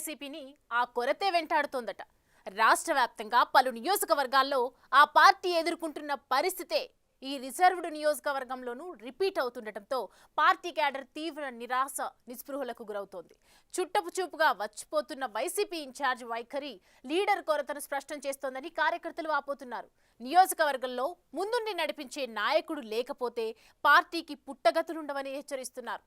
వైసీపీని ఆ కొరతే వెంటాడుతోందట. రాష్ట్ర వ్యాప్తంగా పలు నియోజకవర్గాల్లో ఆ పార్టీ ఎదుర్కొంటున్న పరిస్థితే ఈ రిజర్వ్డ్ నియోజకవర్గంలోనూ రిపీట్ అవుతుండటంతో పార్టీ క్యాడర్ తీవ్ర నిరాశ నిస్పృహలకు గురవుతోంది. చుట్టపు చూపుగా వచ్చిపోతున్న వైసీపీ ఇన్ఛార్జ్ వైఖరి లీడర్ కొరతను స్పష్టం చేస్తోందని కార్యకర్తలు వాపోతున్నారు. నియోజకవర్గంలో ముందుండి నడిపించే నాయకుడు లేకపోతే పార్టీకి పుట్టగతులుండవని హెచ్చరిస్తున్నారు.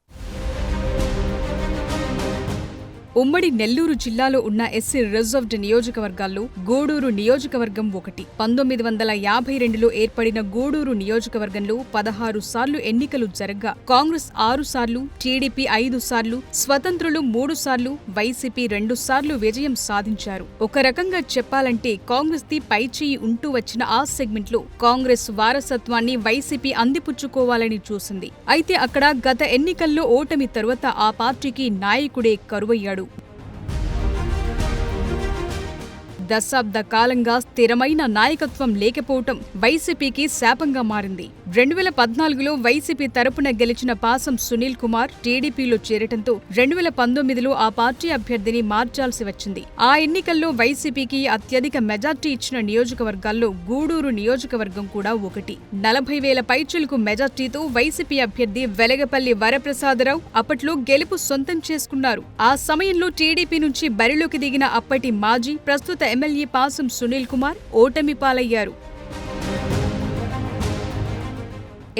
ఉమ్మడి నెల్లూరు జిల్లాలో ఉన్న ఎస్సీ రిజర్వ్డ్ నియోజకవర్గాల్లో గూడూరు నియోజకవర్గం ఒకటి. 1952లో ఏర్పడిన గూడూరు నియోజకవర్గంలో 16 సార్లు ఎన్నికలు జరగ్గా కాంగ్రెస్ 6 సార్లు, టీడీపీ 5 సార్లు, స్వతంత్రులు 3 సార్లు, వైసీపీ 2 సార్లు విజయం సాధించారు. ఒక రకంగా చెప్పాలంటే కాంగ్రెస్ ది పైచేయి ఉంటూ వచ్చిన ఆ సెగ్మెంట్లో కాంగ్రెస్ వారసత్వాన్ని వైసీపీ అందిపుచ్చుకోవాలని చూసింది. అయితే అక్కడ గత ఎన్నికల్లో ఓటమి తరువాత ఆ పార్టీకి నాయకుడే కరువయ్యాడు. దశాబ్ద కాలంగా స్థిరమైన నాయకత్వం లేకపోవటం వైసీపీకి శాపంగా మారింది. 2014లో వైసీపీ తరపున గెలిచిన పాసం సునీల్ కుమార్ టీడీపీలో చేరటంతో 2019లో ఆ పార్టీ అభ్యర్థిని మార్చాల్సి వచ్చింది. ఆ ఎన్నికల్లో వైసీపీకి అత్యధిక మెజార్టీ ఇచ్చిన నియోజకవర్గాల్లో గూడూరు నియోజకవర్గం కూడా ఒకటి. 40,000 పైచిలుకు మెజార్టీతో వైసీపీ అభ్యర్థి వెలగపల్లి వరప్రసాదరావు అప్పట్లో గెలుపు సొంతం చేసుకున్నారు. ఆ సమయంలో టీడీపీ నుంచి బరిలోకి దిగిన అప్పటి మాజీ, ప్రస్తుత ఎమ్మెల్యే పాసం సునీల్ కుమార్ ఓటమి పాలయ్యారు.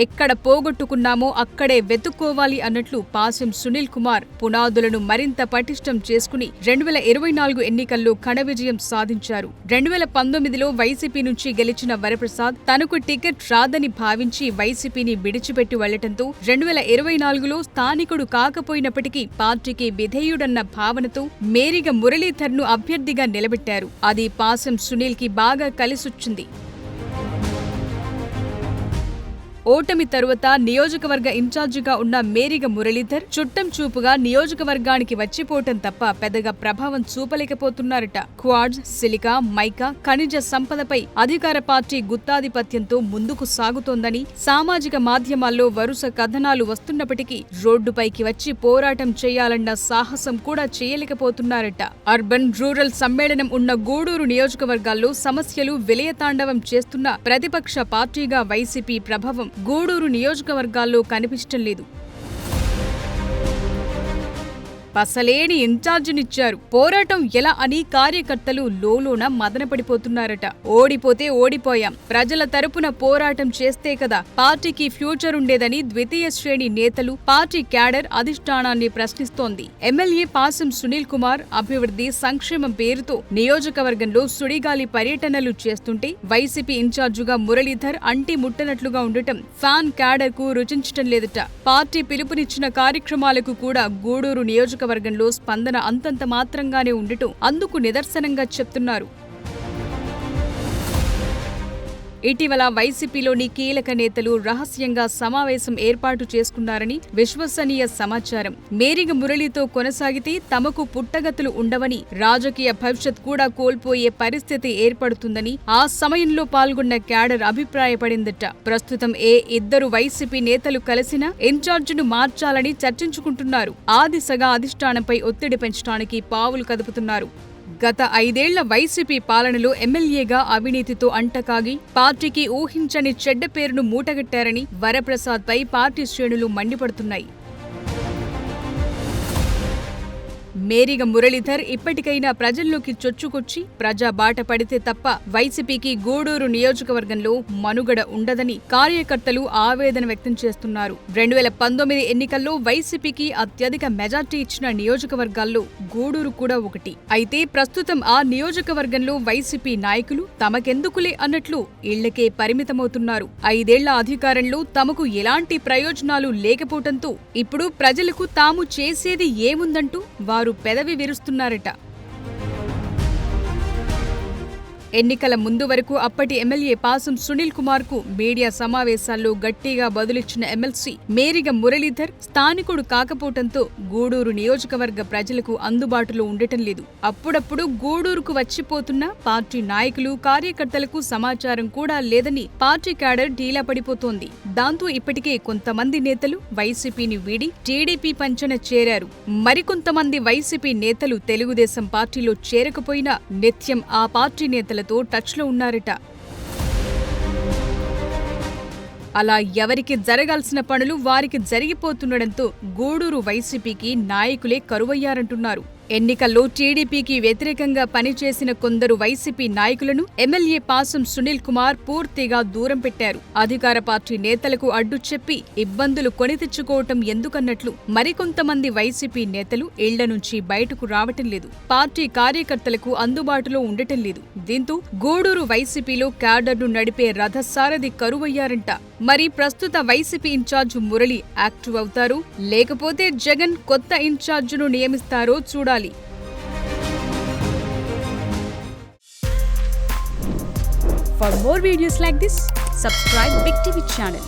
ఎక్కడ పోగొట్టుకున్నామో అక్కడే వెతుక్కోవాలి అన్నట్లు పాసం సునీల్ కుమార్ పునాదులను మరింత పటిష్టం చేసుకుని 2024 ఎన్నికల్లో ఘన విజయం సాధించారు. 2019లో వైసీపీ నుంచి గెలిచిన వరప్రసాద్ తనకు టికెట్ రాదని భావించి వైసీపీని విడిచిపెట్టి వెళ్లటంతో 2024లో స్థానికుడు కాకపోయినప్పటికీ పార్టీకి విధేయుడన్న భావనతో మేరిగ మురళీధర్ను అభ్యర్థిగా నిలబెట్టారు. అది పాసం సునీల్ కి బాగా కలిసొచ్చింది. ఓటమి తరువాత నియోజకవర్గ ఇన్ఛార్జిగా ఉన్న మేరిగ మురళీధర్ చుట్టం చూపుగా నియోజకవర్గానికి వచ్చిపోవటం తప్ప పెద్దగా ప్రభావం చూపలేకపోతున్నారట. క్వాడ్స్, సిలికా, మైకా, ఖనిజ సంపదపై అధికార పార్టీ గుత్తాధిపత్యంతో ముందుకు సాగుతోందని సామాజిక మాధ్యమాల్లో వరుస కథనాలు వస్తున్నప్పటికీ రోడ్డుపైకి వచ్చి పోరాటం చేయాలన్న సాహసం కూడా చేయలేకపోతున్నారట. అర్బన్, రూరల్ సమ్మేళనం ఉన్న గూడూరు నియోజకవర్గాల్లో సమస్యలు విలయతాండవం చేస్తున్న ప్రతిపక్ష పార్టీగా వైసీపీ ప్రభావం గూడూరు నియోజకవర్గాల్లో కనిపించటం లేదు. పసలేని ఇన్ఛార్జినిచ్చారు. పోరాటం ఎలా అని కార్యకర్తలు లోలోన మదనపడిపోతున్నారట. ఓడిపోతే ఓడిపోయాం, ప్రజల తరపున పోరాటం చేస్తే కదా పార్టీకి ఫ్యూచర్ ఉండేదని ద్వితీయ శ్రేణి నేతలు, పార్టీ క్యాడర్ అధిష్టానాన్ని ప్రశ్నిస్తోంది. ఎమ్మెల్యే పాసం సునీల్ కుమార్ అభివృద్ధి, సంక్షేమం పేరుతో నియోజకవర్గంలో సుడిగాలి పర్యటనలు చేస్తుంటే వైసీపీ ఇన్ఛార్జిగా మురళీధర్ అంటి ముట్టనట్లుగా ఉండటం ఫ్యాన్ క్యాడర్ కు రుచించటం లేదట. పార్టీ పిలుపునిచ్చిన కార్యక్రమాలకు కూడా గూడూరు నియోజకవర్గంలో స్పందన అంతంత మాత్రంగానే ఉండటం అందుకు నిదర్శనంగా చెప్తున్నారు. ఇటీవల వైసీపీలోని కీలక నేతలు రహస్యంగా సమావేశం ఏర్పాటు చేసుకున్నారని విశ్వసనీయ సమాచారం. మేరిగ మురళితో కొనసాగితే తమకు పుట్టగతులు ఉండవని, రాజకీయ భవిష్యత్ కూడా కోల్పోయే పరిస్థితి ఏర్పడుతుందని ఆ సమయంలో పాల్గొన్న క్యాడర్ అభిప్రాయపడిందట. ప్రస్తుతం ఇద్దరు వైసీపీ నేతలు కలిసినా ఇన్ఛార్జిను మార్చాలని చర్చించుకుంటున్నారు. ఆ దిశగా అధిష్టానంపై ఒత్తిడి పెంచడానికి పావులు కదుపుతున్నారు. గత 5 ఏళ్ల వైసీపీ పాలనలో ఎమ్మెల్యేగా అవినీతితో అంటకాగి పార్టీకి ఊహించని చెడ్డ పేరును మూటగట్టారని వరప్రసాద్పై పార్టీ శ్రేణులు మండిపడుతున్నాయి. మేరిగ మురళీధర్ ఇప్పటికైనా ప్రజల్లోకి చొచ్చుకొచ్చి ప్రజా బాట పడితే తప్ప వైసీపీకి గూడూరు నియోజకవర్గంలో మనుగడ ఉండదని కార్యకర్తలు ఆవేదన వ్యక్తం చేస్తున్నారు. 2019 ఎన్నికల్లో వైసీపీకి అత్యధిక మెజార్టీ ఇచ్చిన నియోజకవర్గాల్లో గూడూరు కూడా ఒకటి. అయితే ప్రస్తుతం ఆ నియోజకవర్గంలో వైసీపీ నాయకులు తమకెందుకులే అన్నట్లు ఇళ్లకే పరిమితమవుతున్నారు. 5 ఏళ్ల అధికారంలో తమకు ఎలాంటి ప్రయోజనాలు లేకపోవడంతో ఇప్పుడు ప్రజలకు తాము చేసేది ఏముందంటూ వారు పెదవి విరుస్తున్నారట. ఎన్నికల ముందు వరకు అప్పటి ఎమ్మెల్యే పాసం సునీల్ కుమార్ కు మీడియా సమావేశాల్లో గట్టిగా బదులిచ్చిన ఎమ్మెల్సీ మేరిగ మురళీధర్ స్థానికుడు కాకపోవడంతో గూడూరు నియోజకవర్గ ప్రజలకు అందుబాటులో ఉండటం లేదు. అప్పుడప్పుడు గూడూరుకు వచ్చిపోతున్న పార్టీ నాయకులు కార్యకర్తలకు సమాచారం కూడా లేదని పార్టీ క్యాడర్ ఢీలా పడిపోతోంది. దాంతో ఇప్పటికే కొంతమంది నేతలు వైసీపీని వీడి టీడీపీ పంచన చేరారు. మరికొంతమంది వైసీపీ నేతలు తెలుగుదేశం పార్టీలో చేరకపోయినా నిత్యం ఆ పార్టీ నేతలతో టచ్లో ఉన్నారట. అలా ఎవరికి జరగాల్సిన పనులు వారికి జరిగిపోతుండటంతో గూడూరు వైసీపీకి నాయకులే కరువయ్యారంటున్నారు. ఎన్నికల్లో టీడీపీకి వ్యతిరేకంగా పనిచేసిన కొందరు వైసీపీ నాయకులను ఎమ్మెల్యే పాసం సునీల్ కుమార్ పూర్తిగా దూరం పెట్టారు. అధికార పార్టీ నేతలకు అడ్డు చెప్పి ఇబ్బందులు కొని తెచ్చుకోవటం ఎందుకన్నట్లు మరికొంతమంది వైసీపీ నేతలు ఇళ్ల నుంచి బయటకు రావటం లేదు. పార్టీ కార్యకర్తలకు అందుబాటులో ఉండటం లేదు. దీంతో గూడూరు వైసీపీలో క్యాడర్ను నడిపే రథసారథి కరువయ్యారంట. మరి ప్రస్తుత వైసీపీ ఇన్ఛార్జ్ మురళి యాక్టివ్ అవుతారు, లేకపోతే జగన్ కొత్త ఇన్ఛార్జ్ను నియమిస్తారో చూడాలి. For more videos like this, subscribe Big TV channel.